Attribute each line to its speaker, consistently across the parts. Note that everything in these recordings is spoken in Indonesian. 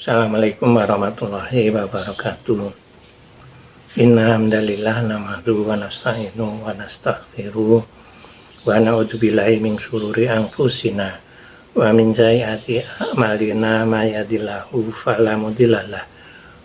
Speaker 1: Assalamualaikum warahmatullahi wabarakatuh. Inna hamdalillah nahmaduhu wa nasta'inuhu wa nastaghfiruh wa na'udzubillahi min syururi anfusina wa min sayyiati a'malina may yahdihillahu fala mudhillalah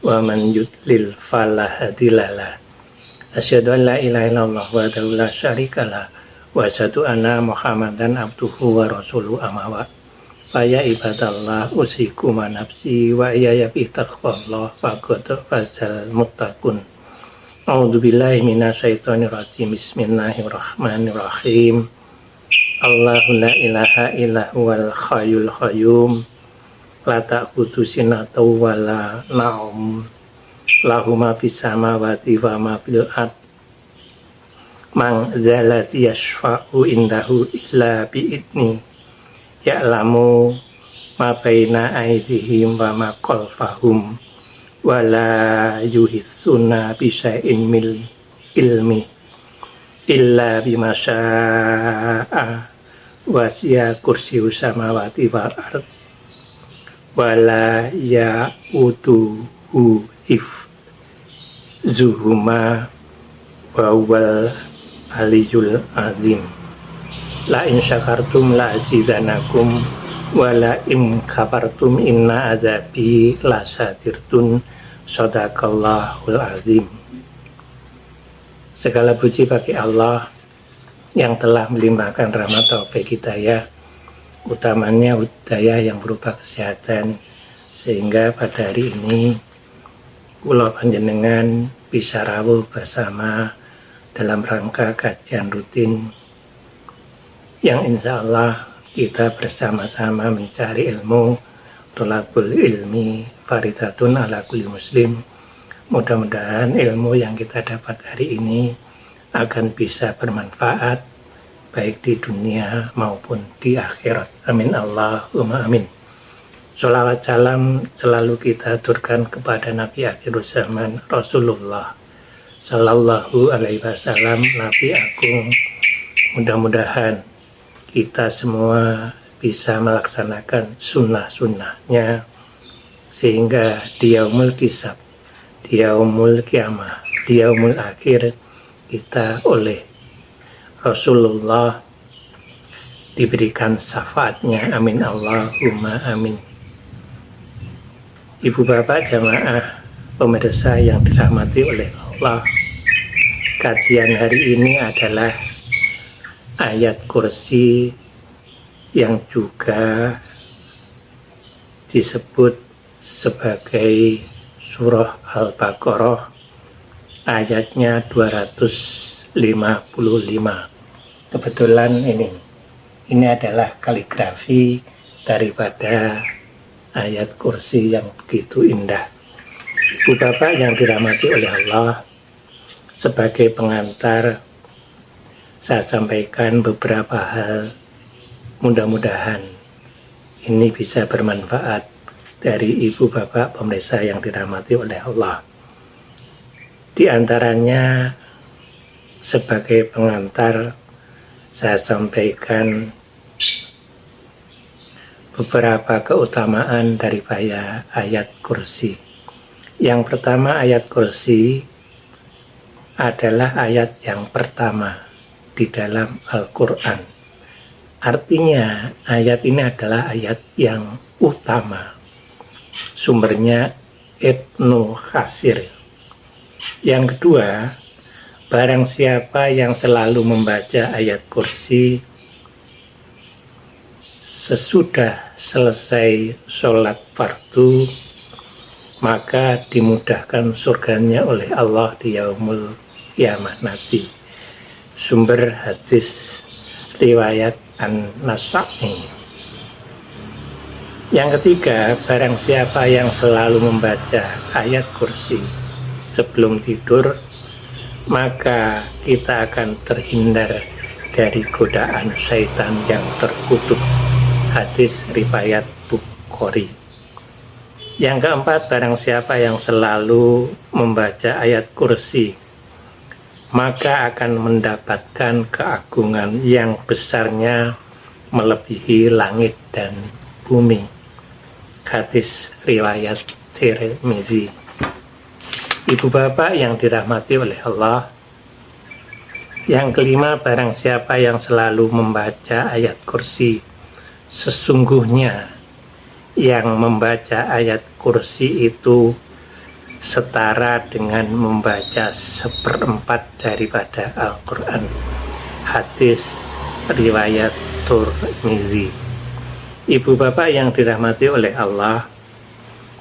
Speaker 1: wa man yudlil fala hadiyalah. Asyhadu an la ilaha illallah wahdahu la syarikalah wa asyhadu anna Muhammadan abduhu wa rasuluhu amma ba'd. Faya ibadallah usikum wa nafsi wa iyaya bi taqwallah faqad fazal muttaqun. A'udzubillahi minasyaitonir rajim. Bismillahirrahmanirrahim. Allahu la ilaha illa huwal hayyul qayyum la ta'khudhuhu sinatun wa la naum lahu ma fis samawati wa ma fil ard man dzalladzi yashfa'u indahu illa bi idzni ya'lamu ma baina aydihim wa ma khalfahum wala yuhitsuna bisyai'in min ilmi illa bima syaa wasi'a kursiyyus samawati wal ard wala ya'uduhu hifzuhuma wa huwal aliyyul azim. La in syakartum la azidanakum wa la in kafartum inna azabi lasadirtun. Shadaqallahul azim. Segala puji bagi Allah yang telah melimpahkan rahmat taufik hidayah, utamanya hidayah yang berupa kesehatan, sehingga pada hari ini kula panjenengan bisa rawuh bersama dalam rangka kajian rutin yang insya Allah kita bersama-sama mencari ilmu. Tolabul ilmi faridatun ala kulli muslim. Mudah-mudahan ilmu yang kita dapat hari ini akan bisa bermanfaat baik di dunia maupun di akhirat. Amin Allahumma amin. Sholawat salam selalu kita aturkan kepada Nabi akhir zaman Rasulullah Sallallahu alaihi wasallam, Nabi agung. Mudah-mudahan kita semua bisa melaksanakan sunnah-sunnahnya sehingga di yaumul kisab, di yaumul kiamah, di yaumul akhir kita oleh Rasulullah diberikan syafaatnya. Amin Allahumma amin. Ibu bapak jamaah pemirsa yang dirahmati oleh Allah, kajian hari ini adalah ayat kursi yang juga disebut sebagai surah Al-Baqarah, ayatnya 255. Kebetulan ini adalah kaligrafi daripada ayat kursi yang begitu indah. Ibu bapak yang dirahmati oleh Allah, sebagai pengantar saya sampaikan beberapa hal. Mudah-mudahan ini bisa bermanfaat dari ibu bapak pemirsa yang dirahmati oleh Allah. Di antaranya sebagai pengantar saya sampaikan beberapa keutamaan daripada ayat kursi. Yang pertama, ayat kursi adalah ayat yang pertama di dalam Al-Quran. Artinya ayat ini adalah ayat yang utama. Sumbernya Ibnu Katsir. Yang kedua, barang siapa yang selalu membaca ayat kursi sesudah selesai sholat fardu, maka dimudahkan surganya oleh Allah di yaumul kiamah nanti. Sumber hadis riwayat An-Nasa'i. Yang ketiga, barang siapa yang selalu membaca ayat kursi sebelum tidur, maka kita akan terhindar dari godaan syaitan yang terkutuk. Hadis riwayat Bukhari. Yang keempat, barang siapa yang selalu membaca ayat kursi, maka akan mendapatkan keagungan yang besarnya melebihi langit dan bumi. Hadis riwayat Tirmizi. Ibu bapak yang dirahmati oleh Allah, yang kelima, barang siapa yang selalu membaca ayat kursi, sesungguhnya yang membaca ayat kursi itu setara dengan membaca 1/4 daripada Al-Quran. Hadis riwayat Tirmizi. Ibu bapak yang dirahmati oleh Allah,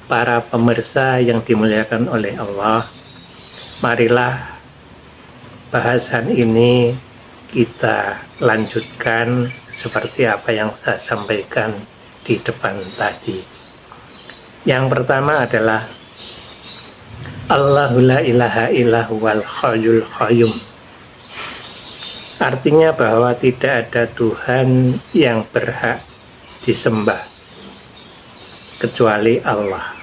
Speaker 1: para pemirsa yang dimuliakan oleh Allah, marilah bahasan ini kita lanjutkan seperti apa yang saya sampaikan di depan tadi. Yang pertama adalah Allahu la ilaha illa huwal hayyul qayyum. Artinya bahwa tidak ada Tuhan yang berhak disembah kecuali Allah.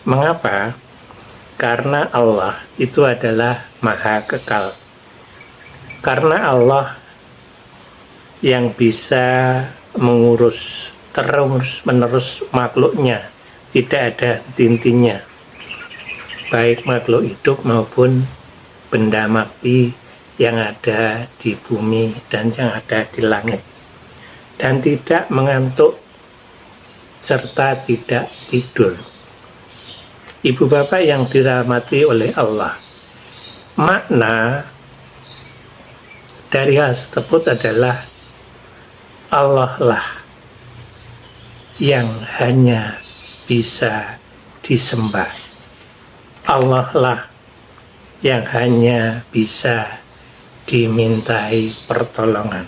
Speaker 1: Mengapa? Karena Allah itu adalah maha kekal. Karena Allah yang bisa mengurus terus-menerus makhluknya, tidak ada henti-hentinya, baik makhluk hidup maupun benda mati yang ada di bumi dan yang ada di langit, dan tidak mengantuk serta tidak tidur. Ibu bapak yang dirahmati oleh Allah, makna dari hal tersebut adalah Allah lah yang hanya bisa disembah. Allah lah yang hanya bisa dimintai pertolongan.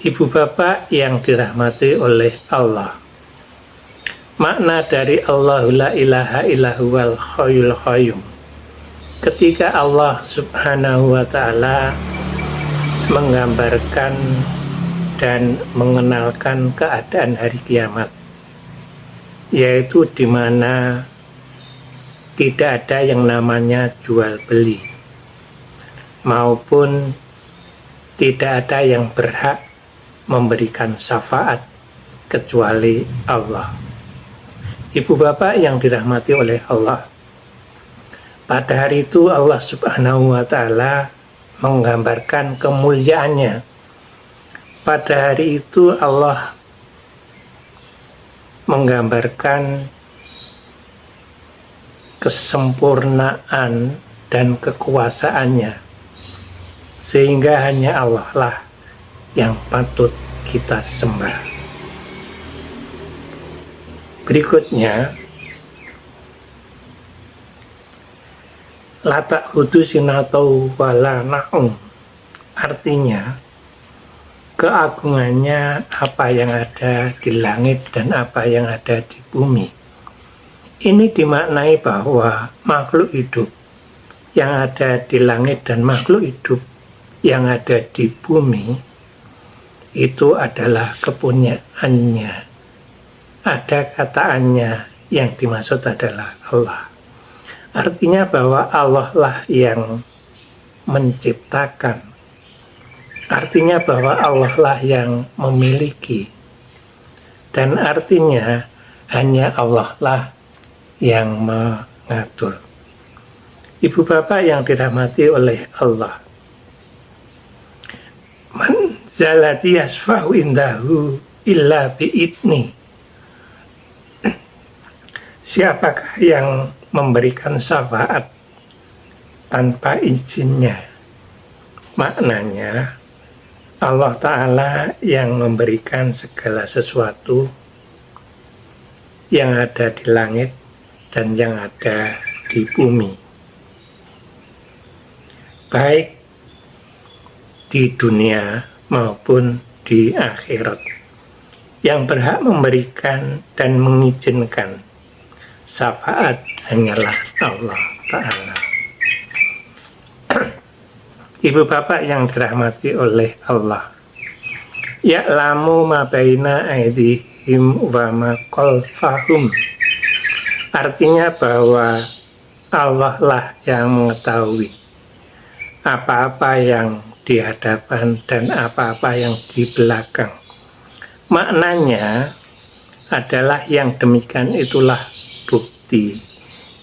Speaker 1: Ibu bapak yang dirahmati oleh Allah, makna dari Allahu la ilaha illa huwal hayyul qayyum, ketika Allah subhanahu wa ta'ala menggambarkan dan mengenalkan keadaan hari kiamat, yaitu di mana tidak ada yang namanya jual beli, maupun tidak ada yang berhak memberikan syafaat kecuali Allah. Ibu bapak yang dirahmati oleh Allah, pada hari itu Allah subhanahu wa ta'ala menggambarkan kemuliaannya. Pada hari itu Allah menggambarkan kesempurnaan dan kekuasaannya, sehingga hanya Allah lah yang patut kita sembah. Berikutnya, lata hudu sinatau wala na'um, artinya keagungannya apa yang ada di langit dan apa yang ada di bumi. Ini dimaknai bahwa makhluk hidup yang ada di langit dan makhluk hidup yang ada di bumi itu adalah kepunyaannya. Ada kataannya yang dimaksud adalah Allah. Artinya bahwa Allah lah yang menciptakan. Artinya bahwa Allah lah yang memiliki. Dan artinya hanya Allah lah yang mengatur. Ibu bapak yang dirahmati oleh Allah, man zalati yasfa'u indahu illa bi'idni, siapakah yang memberikan syafaat tanpa izinnya? Maknanya Allah Ta'ala yang memberikan segala sesuatu yang ada di langit dan yang ada di bumi, baik di dunia maupun di akhirat. Yang berhak memberikan dan mengizinkan syafaat hanyalah Allah Ta'ala. Ibu bapak yang dirahmati oleh Allah, ya'lamu ma baina aydihim wa ma khalfahum, artinya bahwa Allah lah yang mengetahui apa-apa yang di hadapan dan apa-apa yang di belakang. Maknanya adalah yang demikian itulah bukti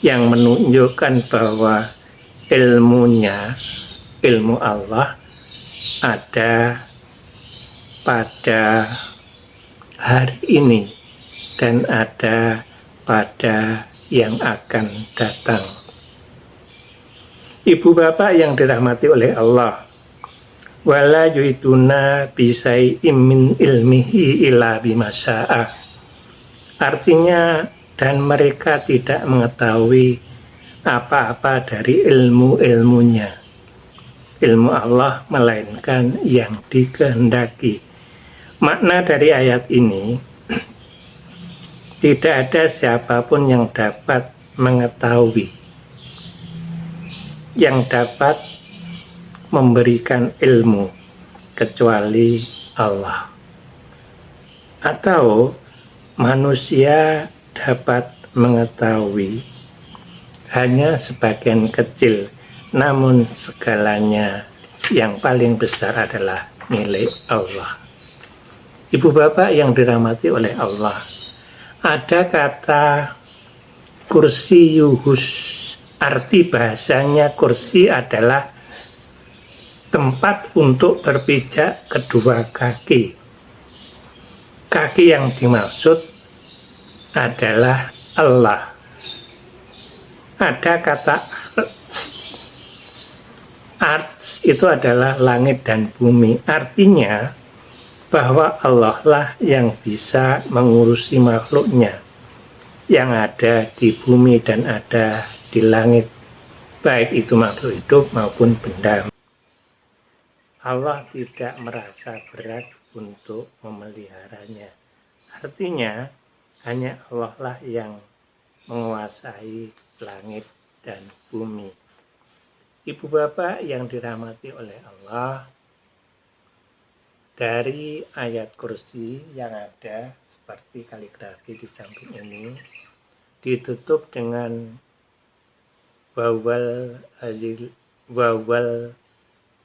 Speaker 1: yang menunjukkan bahwa ilmu Allah ada pada hari ini dan ada pada yang akan datang. Ibu bapak yang dirahmati oleh Allah, wala yu'iduna bisai'im min ilmihi illa bimasya'a. Artinya, dan mereka tidak mengetahui apa-apa dari ilmu-ilmunya, ilmu Allah, melainkan yang dikehendaki. Makna dari ayat ini, tidak ada siapapun yang dapat mengetahui, yang dapat memberikan ilmu kecuali Allah. Atau manusia dapat mengetahui hanya sebagian kecil, namun segalanya yang paling besar adalah milik Allah. Ibu bapak yang dirahmati oleh Allah, ada kata kursi yuhus, arti bahasanya kursi adalah tempat untuk berpijak kedua kaki. Kaki yang dimaksud adalah Allah. Ada kata ars, itu adalah langit dan bumi. Artinya bahwa Allah lah yang bisa mengurusi makhluknya yang ada di bumi dan ada di langit, baik itu makhluk hidup maupun benda. Allah tidak merasa berat untuk memeliharanya. Artinya hanya Allah lah yang menguasai langit dan bumi. Ibu bapak yang dirahmati oleh Allah, dari ayat kursi yang ada seperti kaligrafi di samping ini ditutup dengan wawal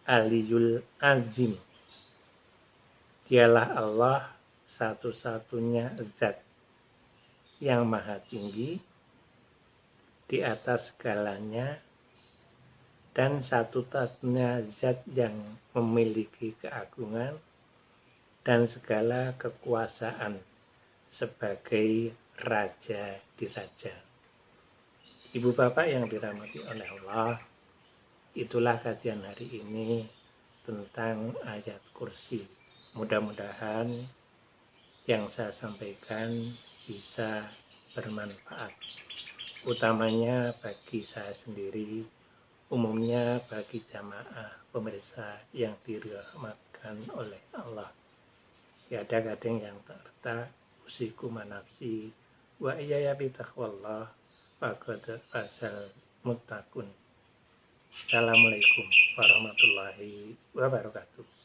Speaker 1: aliyul azim. Dialah Allah satu-satunya zat yang maha tinggi di atas segalanya dan satu-satunya zat yang memiliki keagungan dan segala kekuasaan sebagai raja di raja. Ibu bapak yang dirahmati oleh Allah, itulah kajian hari ini tentang ayat kursi. Mudah-mudahan yang saya sampaikan bisa bermanfaat, utamanya bagi saya sendiri, umumnya bagi jamaah pemirsa yang dirahmatkan oleh Allah. Tiada gading yang tak retak, usiku manafsi, wa iyaya bitaqwallah, faqad fasal muttaqun. Assalamualaikum warahmatullahi wabarakatuh.